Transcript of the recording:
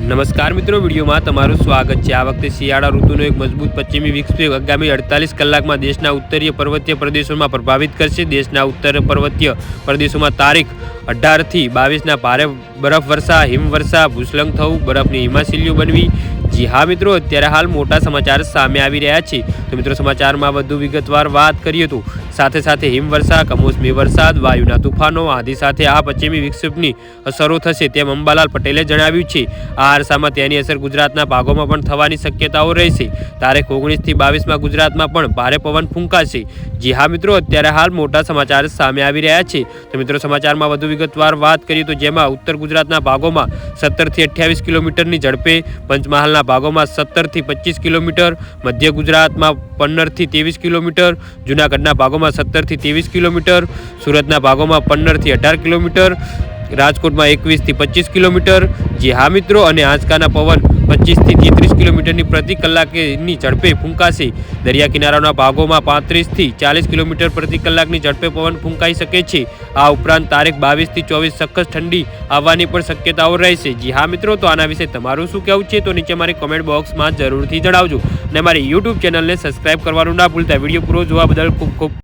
નમસ્કાર મિત્રો, વિડીયોમાં તમારું સ્વાગત છે। આ વખતે શિયાળા ઋતુનો એક મજબૂત પશ્ચિમી વિક્ષેપ આગામી 48 કલાકમાં દેશના ઉત્તરીય પર્વતીય પ્રદેશોમાં પ્રભાવિત કરશે। દેશના ઉત્તર પર્વતીય પ્રદેશોમાં તારીખ 18 થી 22 ભારે બરફવર્ષા, હિમવર્ષા, ભૂસ્ખલન થવું, બરફની હિમશીલીઓ બનવી। जी हाँ मित्रों, અત્યારે हाल मोटा समाचार सामे આવી રહ્યા છે। तो मित्रों समाचाરમાં વધુ વિગતવાર વાત કરીએ તો સાથે સાથે હિમવર્ષા, કમોસમી વરસાદ, વાયુના તૂફાનો આદિ સાથે આ પશ્ચિમી વિક્ષેપની અસરો થશે તેમ અંબાલાલ પટેલે જણાવ્યું છે। આ અરસામાં તેની અસર ગુજરાતના ભાગોમાં પણ થવાની શક્યતાઓ રહેશે। તારીખ 19 થી 22 ગુજરાતમાં પણ ભારે પવન ફૂંકાશે। जी हाँ मित्रों, અત્યારે हाल મોટા સમાચાર સામે આવી રહ્યા છે। તો મિત્રો સમાચારમાં વધુ વિગતવાર વાત કરીએ તો જેમાં ઉત્તર ગુજરાતના ભાગોમાં 17 થી 28 કિલોમીટરની ઝડપે, પંચમહાલના ભાગોમાં 17 થી 25 કિલોમીટર, મધ્ય ગુજરાતમાં 15 થી 23 કિલોમીટર, જૂનાગઢના ભાગોમાં 17 થી 23 કિલોમીટર, સુરતના ભાગોમાં 15 થી 18 કિલોમીટર, રાજકોટમાં 21 થી 25 કિલોમીટર। जी हाँ मित्रों, અને આંચકાના પવન 25 થી 33 કિલોમીટરની પ્રતિ કલાકની ઝડપે ફૂંકાશે। દરિયા કિનારાના ભાગોમાં 35 થી 40 કિલોમીટર પ્રતિ કલાકની ઝડપે પવન ફૂંકાઈ શકે છે। આ ઉપરાંત તારીખ 22 થી 24 સખત ઠંડી આવવાની પણ શક્યતાઓ રહેશે। जी हाँ मित्रों, તો આના વિશે તમારું શું કહેવું છે તો નીચે મારી કમેન્ટ બોક્સમાં જરૂરથી જણાવજો અને મારી યુટ્યુબ ચેનલને સબસ્ક્રાઇબ કરવાનું ના ભૂલતા। વિડીયો પૂરો જોવા બદલ ખૂબ ખૂબ